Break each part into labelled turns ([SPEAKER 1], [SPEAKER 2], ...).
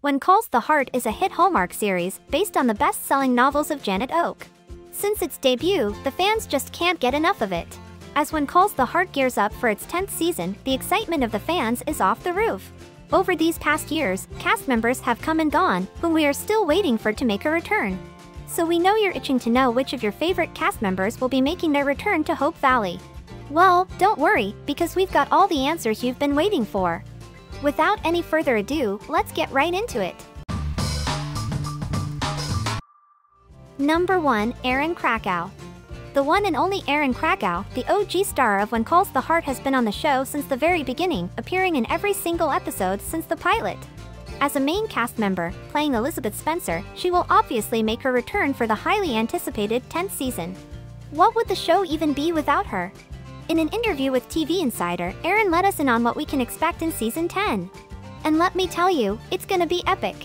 [SPEAKER 1] When Calls the Heart is a hit Hallmark series based on the best-selling novels of Janet Oake. Since its debut, the fans just can't get enough of it. As When Calls the Heart gears up for its 10th season, the excitement of the fans is off the roof. Over these past years, cast members have come and gone, whom we are still waiting for to make a return. So we know you're itching to know which of your favorite cast members will be making their return to Hope Valley. Well, don't worry, because we've got all the answers you've been waiting for. Without any further ado, let's get right into it. Number 1. Erin Krakow. The one and only Erin Krakow, the OG star of When Calls the Heart, has been on the show since the very beginning, appearing in every single episode since the pilot. As a main cast member, playing Elizabeth Spencer, she will obviously make her return for the highly anticipated 10th season. What would the show even be without her? In an interview with TV Insider, Erin let us in on what we can expect in Season 10. And let me tell you, it's gonna be epic.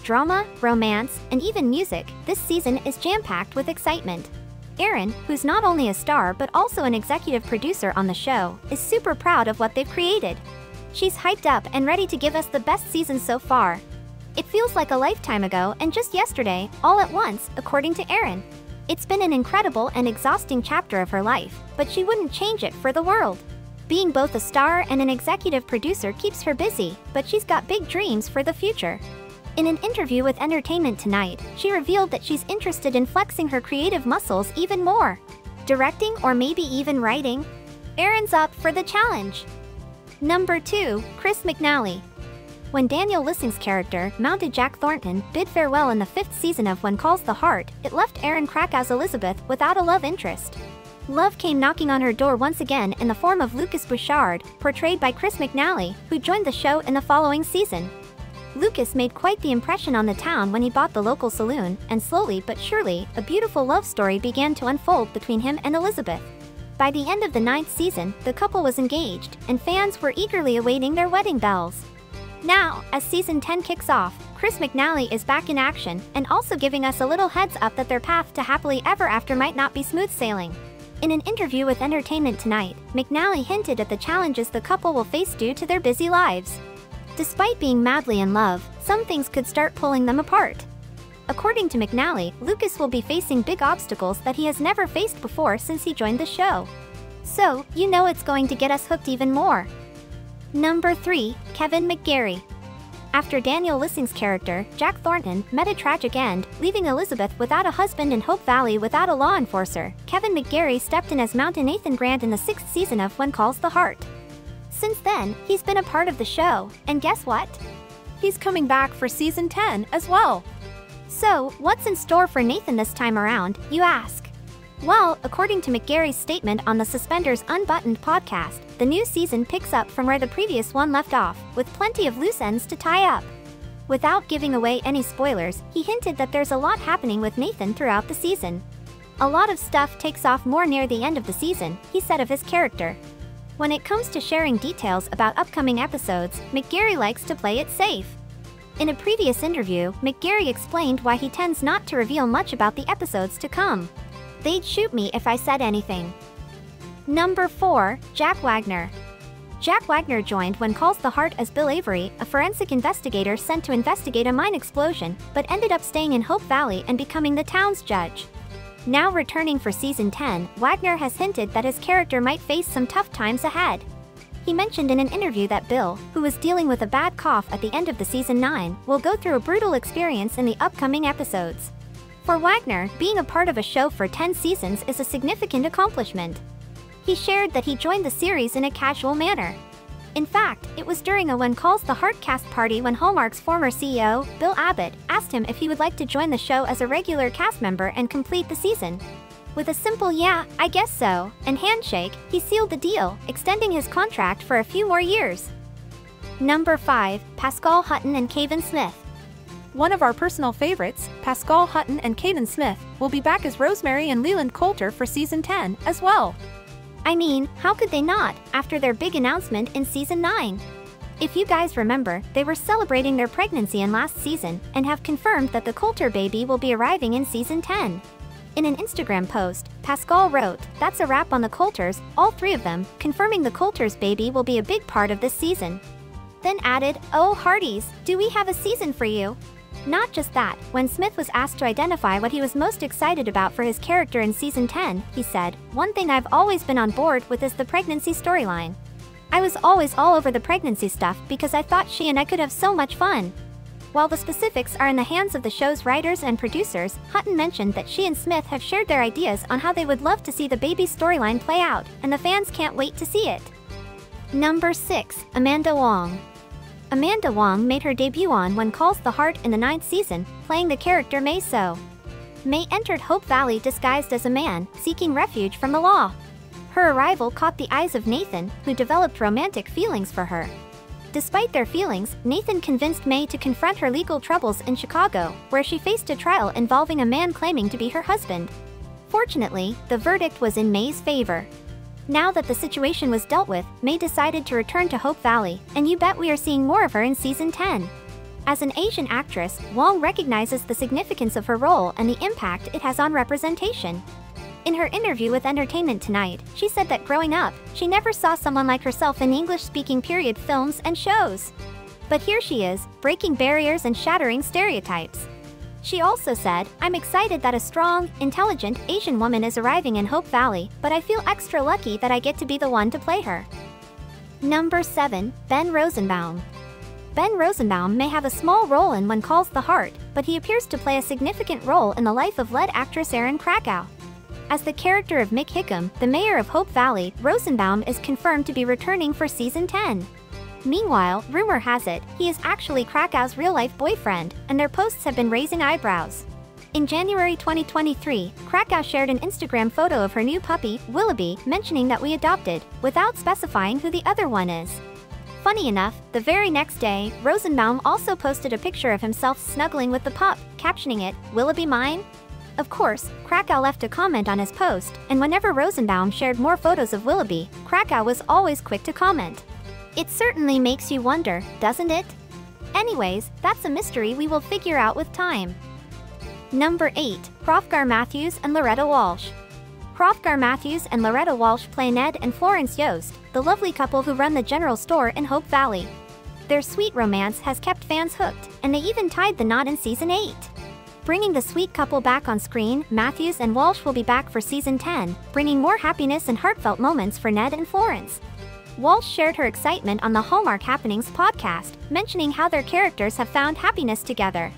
[SPEAKER 1] Drama, romance, and even music, this season is jam-packed with excitement. Erin, who's not only a star but also an executive producer on the show, is super proud of what they've created. She's hyped up and ready to give us the best season so far. It feels like a lifetime ago and just yesterday, all at once, according to Erin. It's been an incredible and exhausting chapter of her life, but she wouldn't change it for the world. Being both a star and an executive producer keeps her busy, but she's got big dreams for the future. In an interview with Entertainment Tonight, she revealed that she's interested in flexing her creative muscles even more. Directing or maybe even writing? Erin's up for the challenge. Number 2. Chris McNally. When Daniel Lissing's character, Mounted Jack Thornton, bid farewell in the 5th season of When Calls the Heart, it left Erin Krakow's Elizabeth without a love interest. Love came knocking on her door once again in the form of Lucas Bouchard, portrayed by Chris McNally, who joined the show in the following season. Lucas made quite the impression on the town when he bought the local saloon, and slowly but surely, a beautiful love story began to unfold between him and Elizabeth. By the end of the 9th season, the couple was engaged, and fans were eagerly awaiting their wedding bells. Now, as Season 10 kicks off, Chris McNally is back in action, and also giving us a little heads up that their path to happily ever after might not be smooth sailing. In an interview with Entertainment Tonight, McNally hinted at the challenges the couple will face due to their busy lives. Despite being madly in love, some things could start pulling them apart. According to McNally, Lucas will be facing big obstacles that he has never faced before since he joined the show. So, you know it's going to get us hooked even more. Number 3. Kavan McGarry. After Daniel Lissing's character, Jack Thornton, met a tragic end, leaving Elizabeth without a husband and Hope Valley without a law enforcer, Kavan McGarry stepped in as Mountain Nathan Grant in the 6th season of When Calls the Heart. Since then, he's been a part of the show, and guess what? He's coming back for Season 10 as well. So, what's in store for Nathan this time around, you ask? Well, according to McGarry's statement on the Suspenders Unbuttoned podcast, the new season picks up from where the previous one left off, with plenty of loose ends to tie up. Without giving away any spoilers, he hinted that there's a lot happening with Nathan throughout the season. A lot of stuff takes off more near the end of the season, he said of his character. When it comes to sharing details about upcoming episodes, McGarry likes to play it safe. In a previous interview, McGarry explained why he tends not to reveal much about the episodes to come. They'd shoot me if I said anything. Number 4. Jack Wagner. Jack Wagner joined When Calls the Heart as Bill Avery, a forensic investigator sent to investigate a mine explosion, but ended up staying in Hope Valley and becoming the town's judge. Now returning for Season 10, Wagner has hinted that his character might face some tough times ahead. He mentioned in an interview that Bill, who was dealing with a bad cough at the end of the Season 9, will go through a brutal experience in the upcoming episodes. For Wagner, being a part of a show for 10 seasons is a significant accomplishment. He shared that he joined the series in a casual manner. In fact, it was during a When Calls the Heart cast party when Hallmark's former CEO, Bill Abbott, asked him if he would like to join the show as a regular cast member and complete the season. With a simple "yeah, I guess so," and handshake, he sealed the deal, extending his contract for a few more years. Number 5. Pascale, Hutton and Kavan Smith.
[SPEAKER 2] One of our personal favorites, Pascale, Hutton and Kavan Smith, will be back as Rosemary and Leland Coulter for Season 10 as well.
[SPEAKER 1] I mean, how could they not, after their big announcement in Season 9? If you guys remember, they were celebrating their pregnancy in last season, and have confirmed that the Coulter baby will be arriving in Season 10. In an Instagram post, Pascale wrote, "That's a wrap on the Coulters, all 3 of them, confirming the Coulters baby will be a big part of this season." Then added, "Oh hearties, do we have a season for you?" Not just that, when Smith was asked to identify what he was most excited about for his character in season 10, he said, "One thing I've always been on board with is the pregnancy storyline. I was always all over the pregnancy stuff because I thought she and I could have so much fun." While the specifics are in the hands of the show's writers and producers, Hutton mentioned that she and Smith have shared their ideas on how they would love to see the baby storyline play out, and the fans can't wait to see it. Number 6. Amanda Wong. Amanda Wong made her debut on When Calls the Heart in the 9th season, playing the character May So. May entered Hope Valley disguised as a man, seeking refuge from the law. Her arrival caught the eyes of Nathan, who developed romantic feelings for her. Despite their feelings, Nathan convinced May to confront her legal troubles in Chicago, where she faced a trial involving a man claiming to be her husband. Fortunately, the verdict was in May's favor. Now that the situation was dealt with, May decided to return to Hope Valley, and you bet we are seeing more of her in season 10. As an Asian actress, Wong recognizes the significance of her role and the impact it has on representation. In her interview with Entertainment Tonight, she said that growing up, she never saw someone like herself in English-speaking period films and shows. But here she is, breaking barriers and shattering stereotypes. She also said, "I'm excited that a strong, intelligent Asian woman is arriving in Hope Valley, but I feel extra lucky that I get to be the one to play her." Number 7. Ben Rosenbaum. Ben Rosenbaum may have a small role in When Calls the Heart, but he appears to play a significant role in the life of lead actress Erin Krakow. As the character of Mick Hickam, the mayor of Hope Valley, Rosenbaum is confirmed to be returning for season 10. Meanwhile, rumor has it, he is actually Krakow's real-life boyfriend, and their posts have been raising eyebrows. In January 2023, Krakow shared an Instagram photo of her new puppy, Willoughby, mentioning that "we adopted," without specifying who the other one is. Funny enough, the very next day, Rosenbaum also posted a picture of himself snuggling with the pup, captioning it, "Willoughby mine?" Of course, Krakow left a comment on his post, and whenever Rosenbaum shared more photos of Willoughby, Krakow was always quick to comment. It certainly makes you wonder, doesn't it? Anyways, that's a mystery we will figure out with time. Number 8. Hrothgar Mathews and Loretta Walsh. Hrothgar Mathews and Loretta Walsh play Ned and Florence Yost, the lovely couple who run the general store in Hope Valley. Their sweet romance has kept fans hooked, and they even tied the knot in season 8. Bringing the sweet couple back on screen, Mathews and Walsh will be back for season 10, bringing more happiness and heartfelt moments for Ned and Florence. Walsh shared her excitement on the Hallmark Happenings podcast, mentioning how their characters have found happiness together.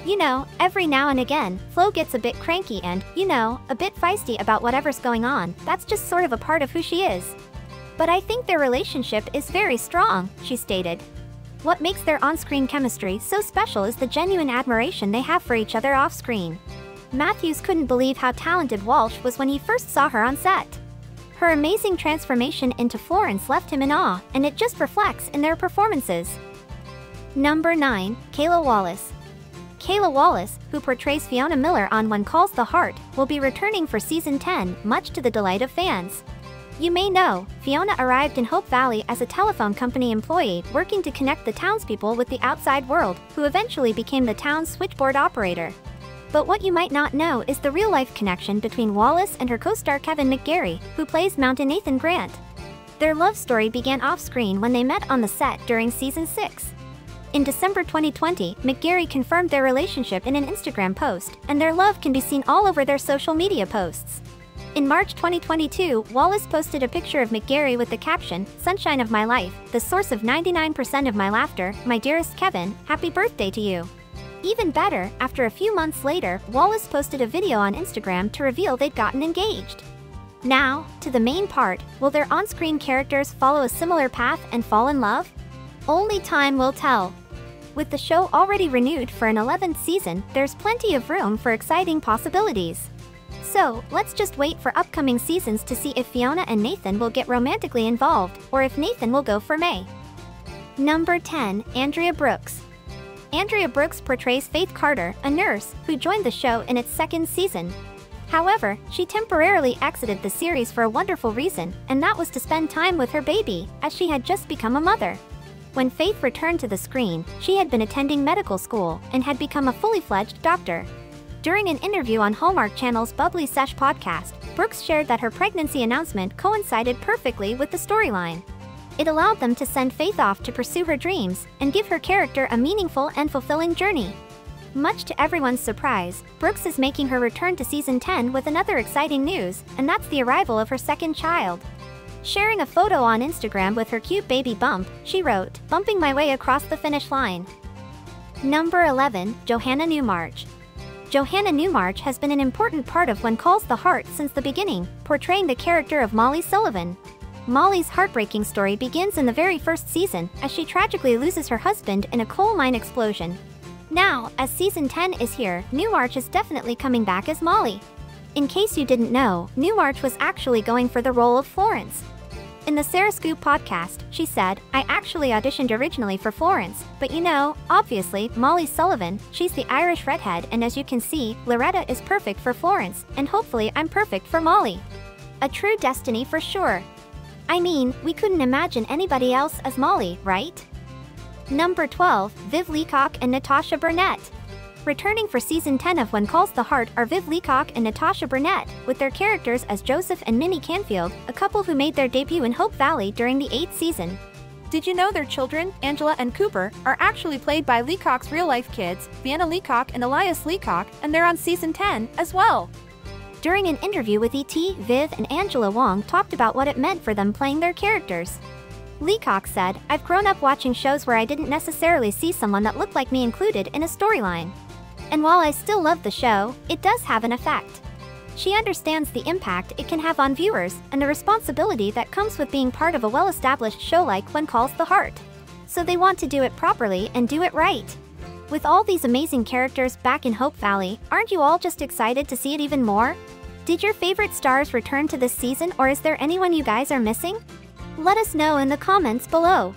[SPEAKER 1] "You know, every now and again, Flo gets a bit cranky and, you know, a bit feisty about whatever's going on. That's just sort of a part of who she is. But I think their relationship is very strong," she stated. What makes their on-screen chemistry so special is the genuine admiration they have for each other off-screen. Mathews couldn't believe how talented Walsh was when he first saw her on set. Her amazing transformation into Florence left him in awe, and it just reflects in their performances. Number 9. Kayla Wallace. Kayla Wallace, who portrays Fiona Miller on When Calls the Heart, will be returning for season 10, much to the delight of fans. You may know, Fiona arrived in Hope Valley as a telephone company employee working to connect the townspeople with the outside world, who eventually became the town's switchboard operator. But what you might not know is the real-life connection between Wallace and her co-star Kevin McGarry, who plays Mountain Nathan Grant. Their love story began off-screen when they met on the set during season 6. In December 2020, McGarry confirmed their relationship in an Instagram post, and their love can be seen all over their social media posts. In March 2022, Wallace posted a picture of McGarry with the caption, "Sunshine of my life, the source of 99% of my laughter, my dearest Kevin, happy birthday to you." Even better, after a few months later, Wallace posted a video on Instagram to reveal they'd gotten engaged. Now, to the main part, will their on-screen characters follow a similar path and fall in love? Only time will tell. With the show already renewed for an 11th season, there's plenty of room for exciting possibilities. So, let's just wait for upcoming seasons to see if Fiona and Nathan will get romantically involved, or if Nathan will go for May. Number 10. Andrea Brooks. Andrea Brooks portrays Faith Carter, a nurse, who joined the show in its 2nd season. However, she temporarily exited the series for a wonderful reason, and that was to spend time with her baby, as she had just become a mother. When Faith returned to the screen, she had been attending medical school, and had become a fully fledged doctor. During an interview on Hallmark Channel's Bubbly Sesh podcast, Brooks shared that her pregnancy announcement coincided perfectly with the storyline. It allowed them to send Faith off to pursue her dreams and give her character a meaningful and fulfilling journey. Much to everyone's surprise, Brooks is making her return to season 10 with another exciting news, and that's the arrival of her second child. Sharing a photo on Instagram with her cute baby bump, she wrote, "Bumping my way across the finish line." Number 11, Johanna Newmarch. Johanna Newmarch has been an important part of When Calls the Heart since the beginning, portraying the character of Molly Sullivan. Molly's heartbreaking story begins in the very first season, as she tragically loses her husband in a coal mine explosion. Now, as season 10 is here, Newmarch is definitely coming back as Molly. In case you didn't know, Newmarch was actually going for the role of Florence. In the Sarah Scoop podcast, she said, "I actually auditioned originally for Florence, but you know, obviously, Molly Sullivan, she's the Irish redhead, and as you can see, Loretta is perfect for Florence, and hopefully I'm perfect for Molly." A true destiny for sure. I mean, we couldn't imagine anybody else as Molly, right? Number 12, Viv Leacock and Natasha Burnett. Returning for season 10 of When Calls the Heart are Viv Leacock and Natasha Burnett, with their characters as Joseph and Minnie Canfield, a couple who made their debut in Hope Valley during the 8th season.
[SPEAKER 2] Did you know their children, Angela and Cooper, are actually played by Leacock's real-life kids, Vienna Leacock and Elias Leacock, and they're on season 10 as well?
[SPEAKER 1] During an interview with ET, Viv and Angela Wong talked about what it meant for them playing their characters. Leacock said, "I've grown up watching shows where I didn't necessarily see someone that looked like me included in a storyline. And while I still love the show, it does have an effect." She understands the impact it can have on viewers and the responsibility that comes with being part of a well-established show like When Calls the Heart. So they want to do it properly and do it right. With all these amazing characters back in Hope Valley, aren't you all just excited to see it even more? Did your favorite stars return to this season, or is there anyone you guys are missing? Let us know in the comments below.